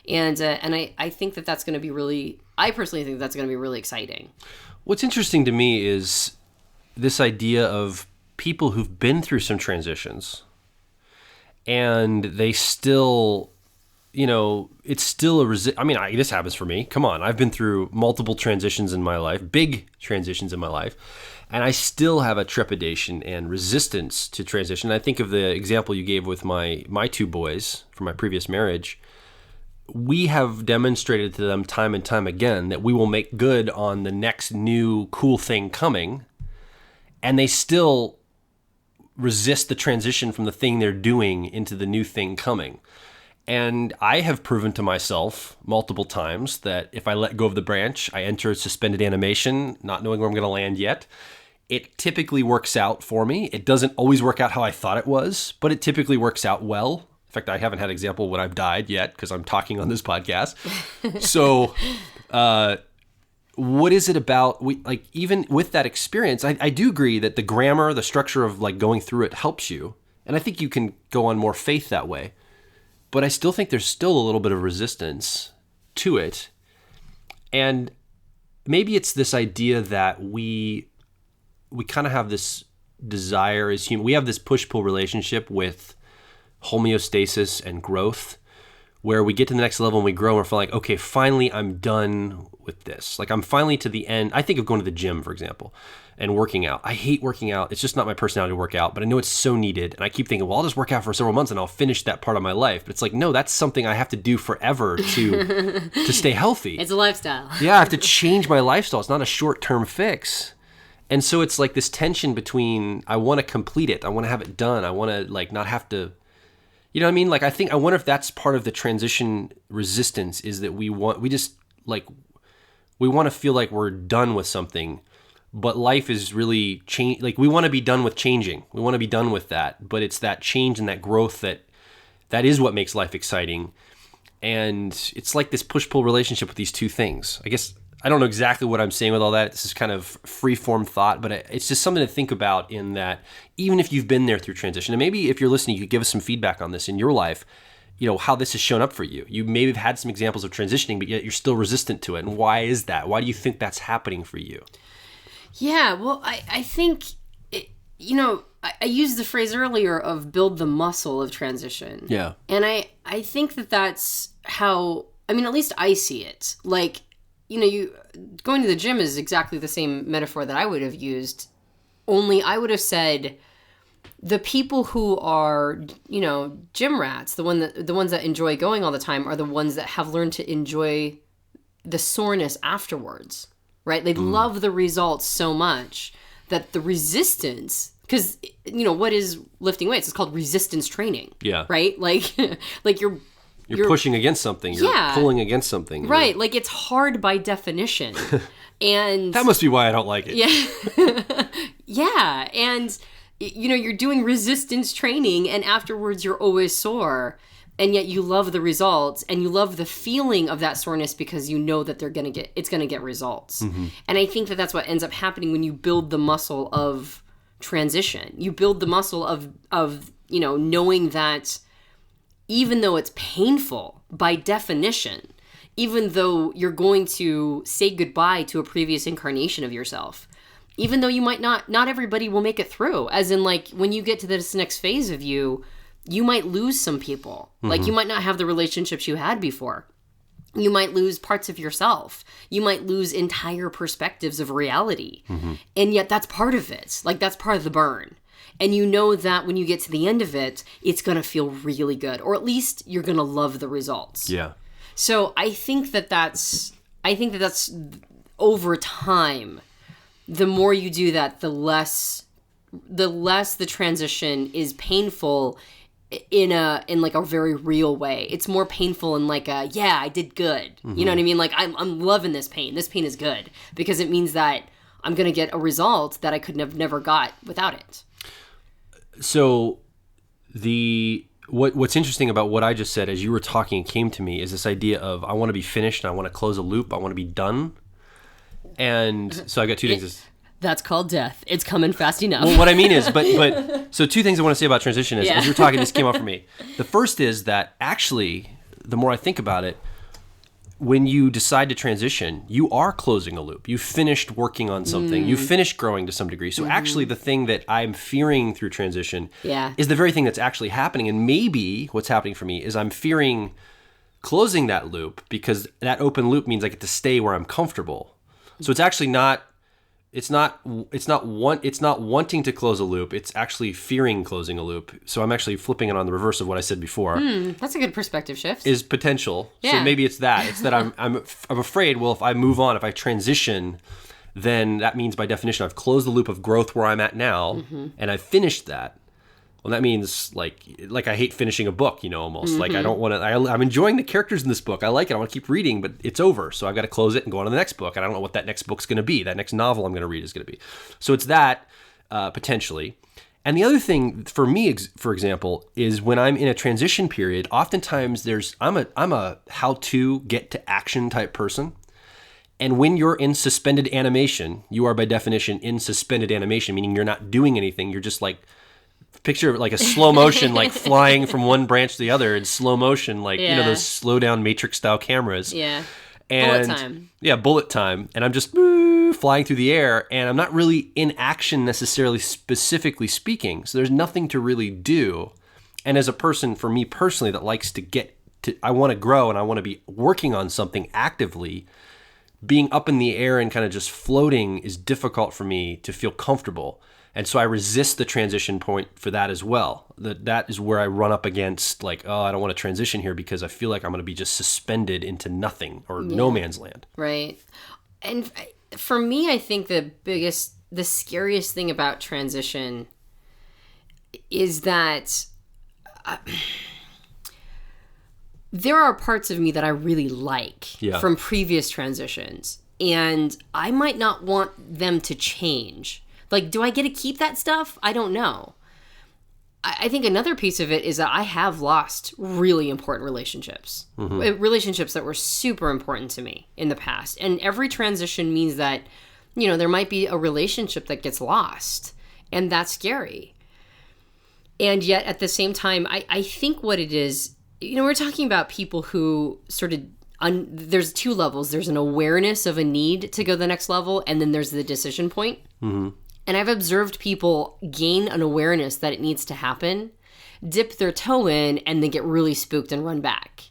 And I think that that's going to be really, I personally think that's going to be really exciting. What's interesting to me is this idea of people who've been through some transitions and they still, it's still this happens for me. Come on. I've been through multiple transitions in my life, big transitions in my life, and I still have a trepidation and resistance to transition. I think of the example you gave with my 2 boys from my previous marriage. We have demonstrated to them time and time again that we will make good on the next new cool thing coming, and they still resist the transition from the thing they're doing into the new thing coming. And I have proven to myself multiple times that if I let go of the branch, I enter a suspended animation, not knowing where I'm going to land yet. It typically works out for me. It doesn't always work out how I thought it was, but it typically works out well. In fact, I haven't had an example when I've died yet because I'm talking on this podcast. So, what is it about, even with that experience, I do agree that the grammar, the structure of like going through it helps you. And I think you can go on more faith that way. But I still think there's still a little bit of resistance to it. And maybe it's this idea that we kind of have this desire as human. We have this push-pull relationship with homeostasis and growth, where we get to the next level and we grow and we're feeling like, okay, finally I'm done with this. Like I'm finally to the end. I think of going to the gym, for example, and working out. I hate working out. It's just not my personality to work out, but I know it's so needed. And I keep thinking, well, I'll just work out for several months and I'll finish that part of my life. But it's like, no, that's something I have to do forever to stay healthy. It's a lifestyle. Yeah, I have to change my lifestyle. It's not a short-term fix. And so it's like this tension between I want to complete it. I want to have it done. I want to like not have to, you know what I mean? Like I wonder if that's part of the transition resistance is that we want to feel like we're done with something. But life is really change. Like we want to be done with changing. We want to be done with that. But it's that change and that growth that is what makes life exciting. And it's like this push-pull relationship with these two things. I guess I don't know exactly what I'm saying with all that. This is kind of free-form thought, but it's just something to think about in that even if you've been there through transition, and maybe if you're listening, you could give us some feedback on this in your life, how this has shown up for you. You maybe have had some examples of transitioning, but yet you're still resistant to it. And why is that? Why do you think that's happening for you? Yeah, well, I think, I used the phrase earlier of build the muscle of transition. Yeah. And I think that's how, at least I see it. Like, you going to the gym is exactly the same metaphor that I would have used, only I would have said the people who are, gym rats, the ones that enjoy going all the time are the ones that have learned to enjoy the soreness afterwards. Right? They love the results so much that the resistance, because, what is lifting weights? It's called resistance training. Yeah. Right? Like you're pushing against something. You're pulling against something. Right. Like it's hard by definition. And that must be why I don't like it. Yeah. Yeah. And, you're doing resistance training and afterwards you're always sore. and yet you love the results, and you love the feeling of that soreness because you know that it's going to get results. And I think that that's what ends up happening when you build the muscle of transition. You build the muscle of knowing that even though it's painful by definition, even though you're going to say goodbye to a previous incarnation of yourself, even though you might not everybody will make it through, as in like when you get to this next phase of you might lose some people. Like you might not have the relationships you had before. You might lose parts of yourself. You might lose entire perspectives of reality. And yet that's part of it. Like that's part of the burn. And you know that when you get to the end of it, it's going to feel really good, or at least you're going to love the results. Yeah. So I think that that's over time, the more you do that, the less the transition is painful in like a very real way. It's more painful in like a, yeah, I did good. You know what I mean? Like I'm loving this pain. This pain is good because it means that I'm going to get a result that I could have never got without it. So what's interesting about what I just said as you were talking came to me is this idea of I want to be finished and I want to close a loop. I want to be done. And so I got two things. That's called death. It's coming fast enough. Well, what I mean is, but so two things I want to say about transition is, as you're talking, this came up for me. The first is that actually, the more I think about it, when you decide to transition, you are closing a loop. You finished working on something. You finished growing to some degree. So actually the thing that I'm fearing through transition is the very thing that's actually happening. And maybe what's happening for me is I'm fearing closing that loop because that open loop means I get to stay where I'm comfortable. So it's actually not wanting to close a loop. It's actually fearing closing a loop. So I'm actually flipping it on the reverse of what I said before. That's a good perspective shift. Is potential. Yeah. So maybe it's that. It's that I'm afraid, well, if I move on, if I transition, then that means by definition I've closed the loop of growth where I'm at now and I've finished that. Well, that means like I hate finishing a book, almost. Like I don't want to, I'm enjoying the characters in this book. I like it. I want to keep reading, but it's over. So I've got to close it and go on to the next book. And I don't know what that next book's going to be. That next novel I'm going to read is going to be. So it's that potentially. And the other thing for me, for example, is when I'm in a transition period, oftentimes I'm a how to get to action type person. And when you're in suspended animation, you are by definition in suspended animation, meaning you're not doing anything. You're just like, picture like a slow motion, like flying from one branch to the other in slow motion, like, those slow down Matrix style cameras. Yeah. And bullet time. Yeah, bullet time. And I'm just flying through the air and I'm not really in action necessarily, specifically speaking. So there's nothing to really do. And as a person, for me personally, that likes to I want to grow and I want to be working on something actively, being up in the air and kind of just floating is difficult for me to feel comfortable. And so I resist the transition point for that as well. That is where I run up against like, oh, I don't want to transition here because I feel like I'm going to be just suspended into nothing or no man's land. Right. And for me, I think the scariest thing about transition is that there are parts of me that I really like from previous transitions. And I might not want them to change. Like, do I get to keep that stuff? I don't know. I think another piece of it is that I have lost really important relationships. Relationships that were super important to me in the past. And every transition means that, there might be a relationship that gets lost. And that's scary. And yet, at the same time, I think what it is, we're talking about people who sort of, there's two levels. There's an awareness of a need to go the next level, and then there's the decision point. And I've observed people gain an awareness that it needs to happen, dip their toe in, and then get really spooked and run back.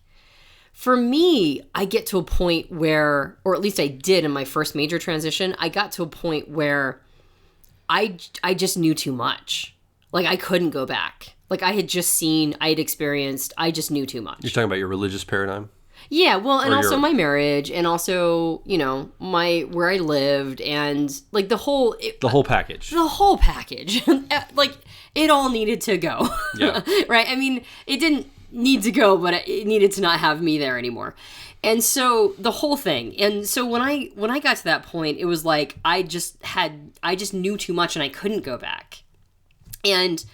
For me, I get to a point where, or at least I did in my first major transition, I got to a point where I just knew too much. Like, I couldn't go back. Like, I had just seen, I had experienced, I just knew too much. You're talking about your religious paradigm? Yeah, well, and also my marriage, and also, where I lived, and like the whole package. The whole package. Like, it all needed to go. Yeah. Right? I mean, it didn't need to go, but it needed to not have me there anymore. And so the whole thing. And so when I got to that point, it was like I just knew too much and I couldn't go back. And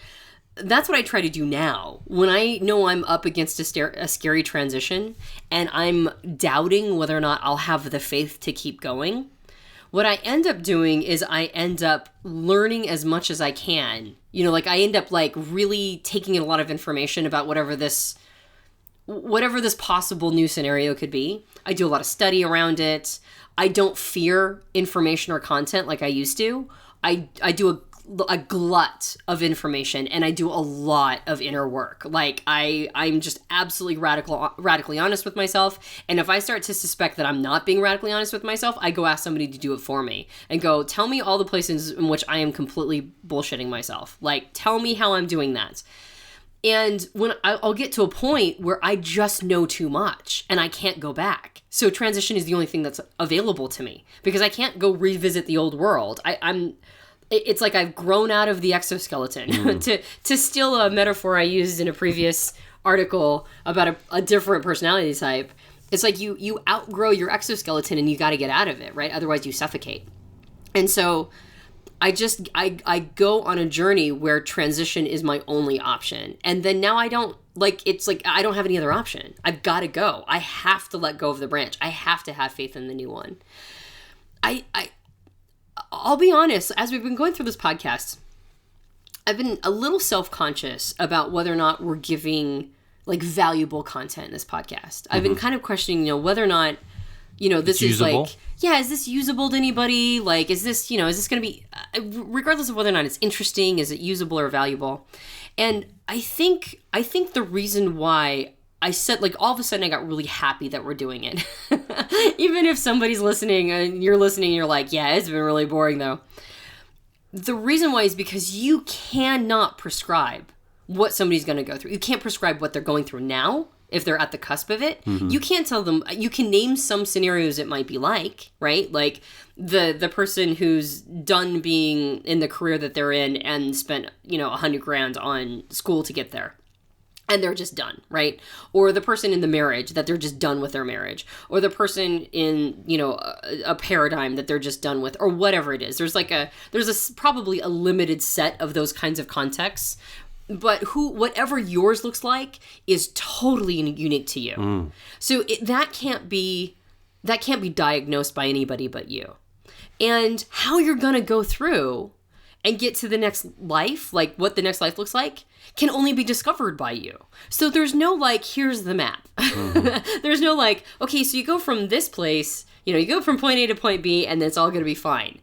that's what I try to do now. When I know I'm up against a scary transition and I'm doubting whether or not I'll have the faith to keep going, what I end up doing is I end up learning as much as I can. Like I end up like really taking in a lot of information about whatever this possible new scenario could be. I do a lot of study around it. I don't fear information or content like I used to. I do a glut of information, and I do a lot of inner work. Like I'm just absolutely radically honest with myself. And if I start to suspect that I'm not being radically honest with myself, I go ask somebody to do it for me and go, tell me all the places in which I am completely bullshitting myself. Like, tell me how I'm doing that. And when I'll get to a point where I just know too much and I can't go back. So transition is the only thing that's available to me because I can't go revisit the old world. It's like I've grown out of the exoskeleton. to steal a metaphor I used in a previous article about a different personality type. It's like you outgrow your exoskeleton and you got to get out of it, right? Otherwise you suffocate. And so I go on a journey where transition is my only option. And then now I don't have any other option. I've got to go. I have to let go of the branch. I have to have faith in the new one. I'll be honest, as we've been going through this podcast, I've been a little self-conscious about whether or not we're giving like valuable content in this podcast. I've been kind of questioning, whether or not, this is usable. Like, is this usable to anybody? Like, is this going to be, regardless of whether or not it's interesting, is it usable or valuable? And I think the reason why I said, like, all of a sudden I got really happy that we're doing it. Even if somebody's listening and you're listening and you're like, yeah, it's been really boring though. The reason why is because you cannot prescribe what somebody's going to go through. You can't prescribe what they're going through now if they're at the cusp of it. You can't tell them, you can name some scenarios it might be like, right? Like the person who's done being in the career that they're in and spent, $100,000 on school to get there. And they're just done, right? Or the person in the marriage that they're just done with their marriage, or the person in, a paradigm that they're just done with, or whatever it is. There's probably a limited set of those kinds of contexts, but whatever yours looks like is totally unique to you. So that can't be diagnosed by anybody but you. And how you're gonna go through and get to the next life, like what the next life looks like, can only be discovered by you. So there's no here's the map. There's no okay, so you go from this place, you go from point A to point B and it's all gonna be fine.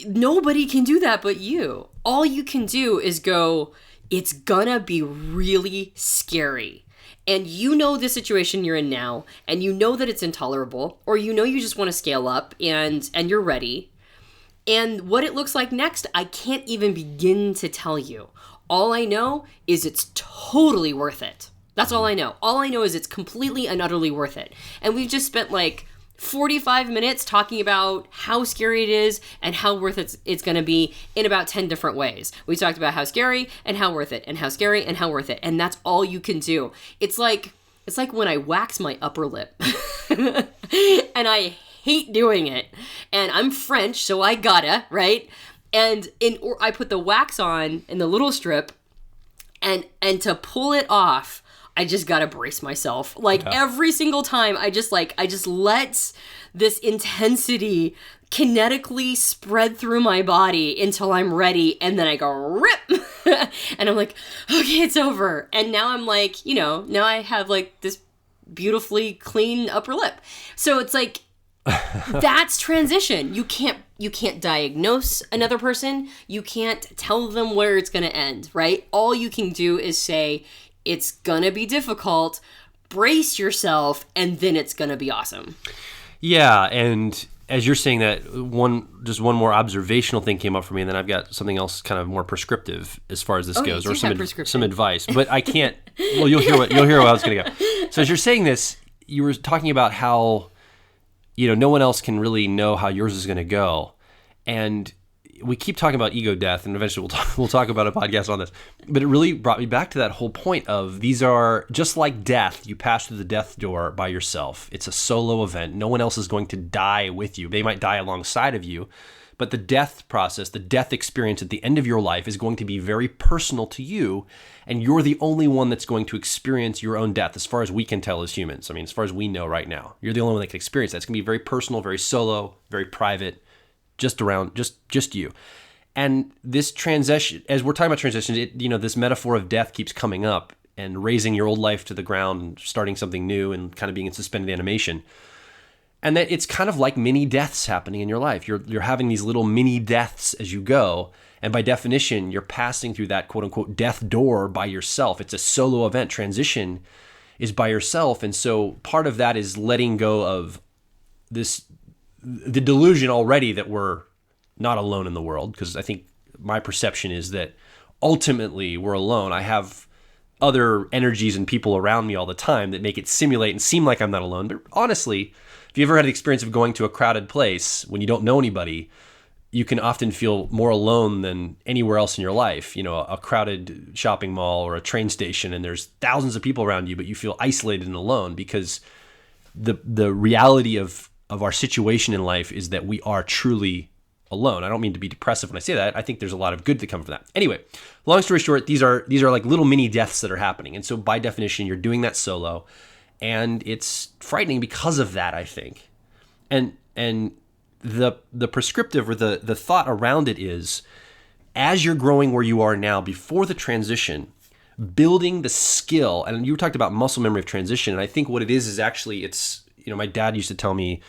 Nobody can do that but you. All you can do is go, it's gonna be really scary. And the situation you're in now, and that it's intolerable, or you just want to scale up and you're ready. And what it looks like next, I can't even begin to tell you. All I know is it's totally worth it. That's all I know. All I know is it's completely and utterly worth it. And we've just spent 45 minutes talking about how scary it is and how worth it's going to be in about 10 different ways. We talked about how scary and how worth it and how scary and how worth it. And that's all you can do. It's like when I wax my upper lip and I hate doing it. And I'm French, so I gotta, right? And I put the wax on in the little strip, and to pull it off, I just gotta brace myself. Every single time, I just let this intensity kinetically spread through my body until I'm ready, and then I go rip, and I'm like, okay, it's over. And now I'm now I have this beautifully clean upper lip. So it's that's transition. You can't diagnose another person. You can't tell them where it's going to end, right? All you can do is say, it's going to be difficult, brace yourself, and then it's going to be awesome. Yeah, and as you're saying that, one more observational thing came up for me, and then I've got something else kind of more prescriptive as far as this goes, or some advice. But I can't. Well, you'll hear how it's going to go. So as you're saying this, you were talking about how no one else can really know how yours is going to go, and we keep talking about ego death, and eventually we'll talk about a podcast on this. But it really brought me back to that whole point of these are just like death. You pass through the death door by yourself. It's a solo event. No one else is going to die with you. They might die alongside of you, but But the death process, the death experience at the end of your life is going to be very personal to you, and you're the only one that's going to experience your own death as far as we can tell as humans. I mean, as far as we know right now, you're the only one that can experience that. It's going to be very personal, very solo, very private, just you. And this transition, as we're talking about transitions, this metaphor of death keeps coming up, and raising your old life to the ground and starting something new and kind of being in suspended animation. And that it's kind of like mini deaths happening in your life. You're having these little mini deaths as you go. And by definition, you're passing through that quote unquote death door by yourself. It's a solo event. Transition is by yourself. And so part of that is letting go of the delusion already that we're not alone in the world. Because I think my perception is that ultimately we're alone. I have other energies and people around me all the time that make it simulate and seem like I'm not alone. But honestly, if you ever had the experience of going to a crowded place when you don't know anybody, you can often feel more alone than anywhere else in your life. A crowded shopping mall or a train station, and there's thousands of people around you, but you feel isolated and alone because the reality of our situation in life is that we are truly alone. I don't mean to be depressive when I say that. I think there's a lot of good to come from that. Anyway, long story short, these are like little mini deaths that are happening. And so by definition, you're doing that solo, and it's frightening because of that, I think. And the prescriptive or the thought around it is, as you're growing where you are now, before the transition, building the skill, and you talked about muscle memory of transition, and I think what it is actually, it's, my dad used to tell me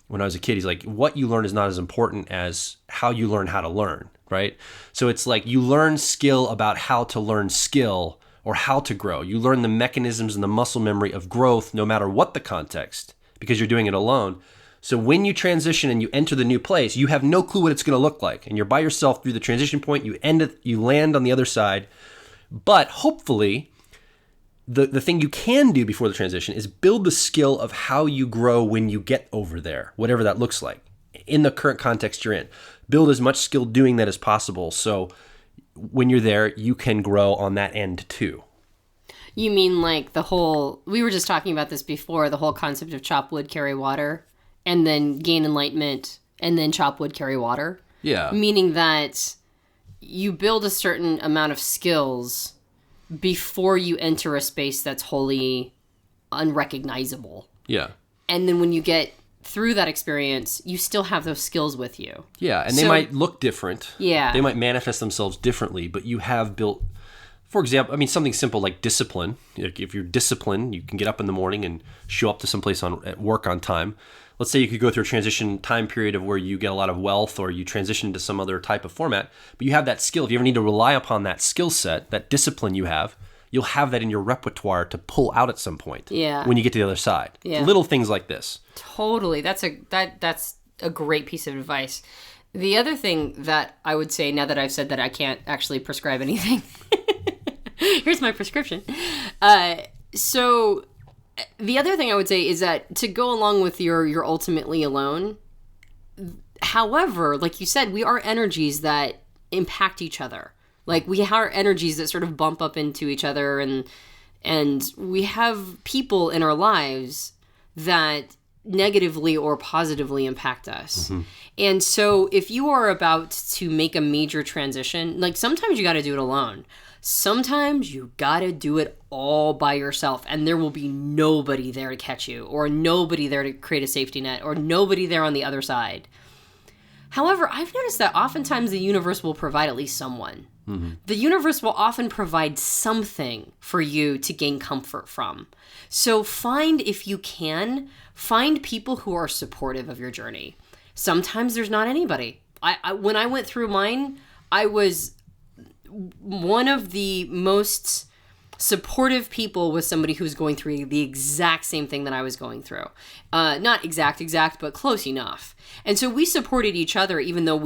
when I was a kid, he's like, what you learn is not as important as how you learn how to learn, right? So it's like you learn skill about how to learn skill or how to grow. You learn the mechanisms and the muscle memory of growth no matter what the context, because you're doing it alone. So when you transition and you enter the new place, you have no clue what it's going to look like. And you're by yourself through the transition point, you land on the other side. But hopefully, the thing you can do before the transition is build the skill of how you grow when you get over there, whatever that looks like, in the current context you're in. Build as much skill doing that as possible, so when you're there, you can grow on that end too. You mean like we were just talking about this before, the whole concept of chop wood, carry water, and then gain enlightenment, and then chop wood, carry water? Yeah. Meaning that you build a certain amount of skills before you enter a space that's wholly unrecognizable. Yeah. And then when you get through that experience, you still have those skills with you. Yeah, and they might look different. Yeah. They might manifest themselves differently, but you have built, for example, something simple like discipline. If you're disciplined, you can get up in the morning and show up to someplace at work on time. Let's say you could go through a transition time period of where you get a lot of wealth or you transition to some other type of format, but you have that skill. If you ever need to rely upon that skill set, that discipline you have, you'll have that in your repertoire to pull out at some point. Yeah. When you get to the other side. Yeah. Little things like this. Totally. That's a great piece of advice. The other thing that I would say, now that I've said that I can't actually prescribe anything, here's my prescription. So the other thing I would say is that to go along with you're ultimately alone. However, like you said, we are energies that impact each other. Like we are energies that sort of bump up into each other, and we have people in our lives that negatively or positively impact us. Mm-hmm. And so if you are about to make a major transition, like sometimes you got to do it alone. Sometimes you got to do it all by yourself, and there will be nobody there to catch you, or nobody there to create a safety net, or nobody there on the other side. However, I've noticed that oftentimes the universe will provide at least someone. Mm-hmm. The universe will often provide something for you to gain comfort from. So if you can, find people who are supportive of your journey. Sometimes there's not anybody. When I went through mine, I was one of the most supportive people was somebody who's going through the exact same thing that I was going through. Not exact, but close enough. And so we supported each other, even though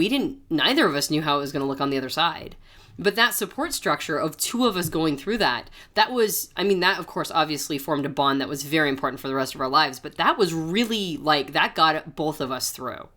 neither of us knew how it was going to look on the other side. But that support structure of two of us going through that of course obviously formed a bond that was very important for the rest of our lives. But that was really that got both of us through.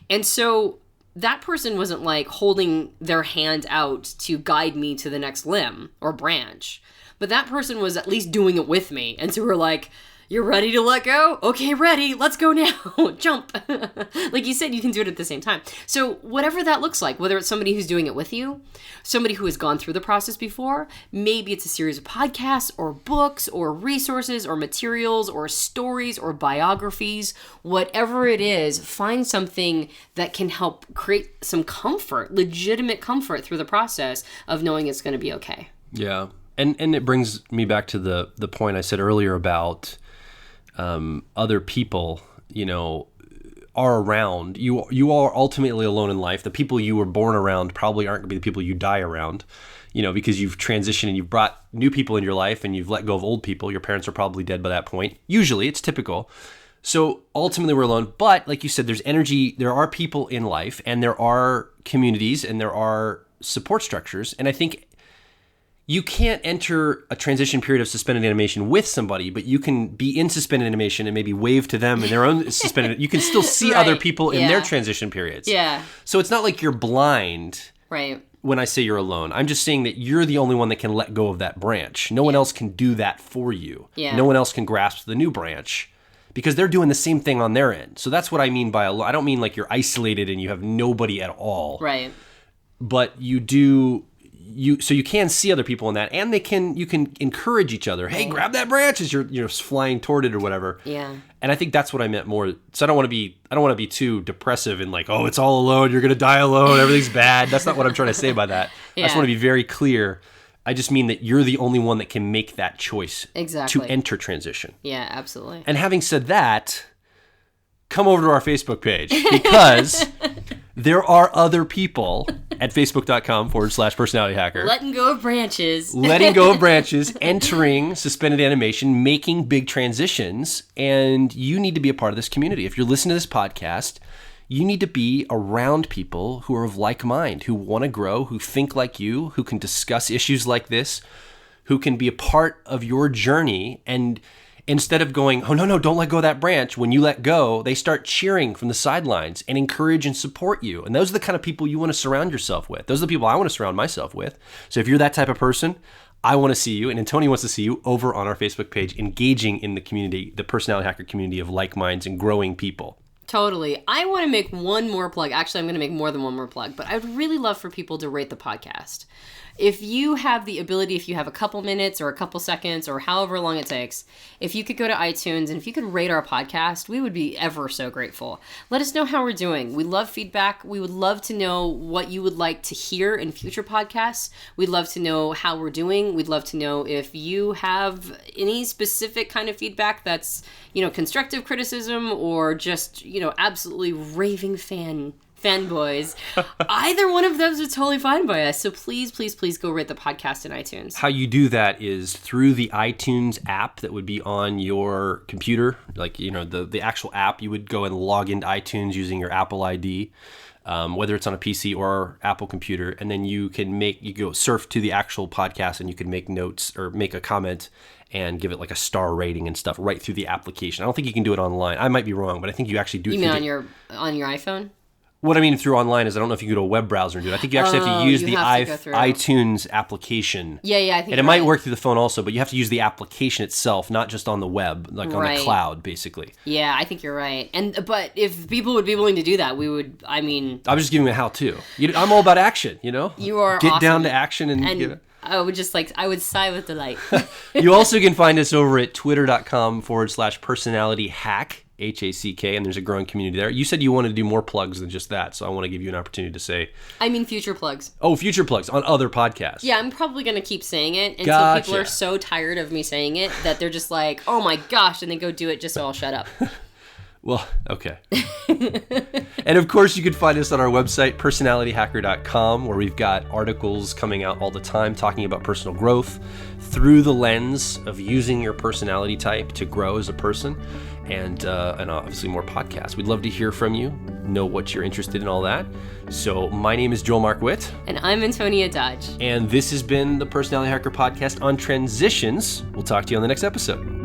And so that person wasn't like holding their hand out to guide me to the next limb or branch. But that person was at least doing it with me. And so we're like, You're ready to let go? Okay, ready. Let's go now. Jump. Like you said, you can do it at the same time. So whatever that looks like, whether it's somebody who's doing it with you, somebody who has gone through the process before, maybe it's a series of podcasts or books or resources or materials or stories or biographies, whatever it is, find something that can help create some comfort, legitimate comfort through the process of knowing it's going to be okay. Yeah. And it brings me back to the point I said earlier about other people, are around. You are ultimately alone in life. The people you were born around probably aren't going to be the people you die around, because you've transitioned and you've brought new people in your life and you've let go of old people. Your parents are probably dead by that point. Usually, it's typical. So ultimately, we're alone. But like you said, there's energy. There are people in life, and there are communities, and there are support structures. And I think you can't enter a transition period of suspended animation with somebody, but you can be in suspended animation and maybe wave to them in their own suspended. You can still see other people in their transition periods. Yeah. So it's not like you're blind. Right. When I say you're alone, I'm just saying that you're the only one that can let go of that branch. No one else can do that for you. Yeah. No one else can grasp the new branch because they're doing the same thing on their end. So that's what I mean by alone. I don't mean like you're isolated and you have nobody at all. Right. But you do. So you can see other people in that, and you can encourage each other. Hey, grab that branch as you're flying toward it or whatever. Yeah. And I think that's what I meant more. So I don't want to be too depressive and like, oh, it's all alone. You're gonna die alone. Everything's bad. That's not what I'm trying to say by that. I just want to be very clear. I just mean that you're the only one that can make that choice to enter transition. Yeah, absolutely. And having said that, come over to our Facebook page because there are other people at facebook.com/personality hacker. Letting go of branches. Letting go of branches, entering suspended animation, making big transitions. And you need to be a part of this community. If you're listening to this podcast, you need to be around people who are of like mind, who want to grow, who think like you, who can discuss issues like this, who can be a part of your journey. And instead of going, oh, no, don't let go of that branch. When you let go, they start cheering from the sidelines and encourage and support you. And those are the kind of people you want to surround yourself with. Those are the people I want to surround myself with. So if you're that type of person, I want to see you, and Antonia wants to see you over on our Facebook page, engaging in the community, the Personality Hacker community of like minds and growing people. Totally. I want to make one more plug. Actually, I'm going to make more than one more plug, but I'd really love for people to rate the podcast. If you have the ability, if you have a couple minutes or a couple seconds or however long it takes, if you could go to iTunes and if you could rate our podcast, we would be ever so grateful. Let us know how we're doing. We love feedback. We would love to know what you would like to hear in future podcasts. We'd love to know how we're doing. We'd love to know if you have any specific kind of feedback that's, constructive criticism or just, absolutely raving fanboys. Either one of those are totally fine by us. So please, please, please go rate the podcast in iTunes. How you do that is through the iTunes app that would be on your computer. Like, the actual app, you would go and log into iTunes using your Apple ID, whether it's on a PC or Apple computer. And then you go surf to the actual podcast and you can make notes or make a comment and give it like a star rating and stuff right through the application. I don't think you can do it online. I might be wrong, but I think you actually do it. You mean on your iPhone? What I mean through online is I don't know if you can go to a web browser and do it. I think you actually have to use the iTunes application. Yeah, I think. And it might work through the phone also, but you have to use the application itself, not just on the web, like on the cloud, basically. Yeah, I think you're right. But if people would be willing to do that, we would. I mean, I'm just giving a how-to. I'm all about action. You are get awesome. Down to action and I would sigh with delight. You also can find us over at twitter.com/personality hack. HACK, and there's a growing community there. You said you wanted to do more plugs than just that, so I want to give you an opportunity to say. I mean future plugs. Oh, future plugs on other podcasts. Yeah, I'm probably going to keep saying it until people are so tired of me saying it that they're just like, oh my gosh, and they go do it just so I'll shut up. Well, okay. And of course, you can find us on our website, personalityhacker.com, where we've got articles coming out all the time talking about personal growth through the lens of using your personality type to grow as a person, and obviously more podcasts. We'd love to hear from you, know what you're interested in, all that. So my name is Joel Markwitt. And I'm Antonia Dodge. And this has been the Personality Hacker Podcast on transitions. We'll talk to you on the next episode.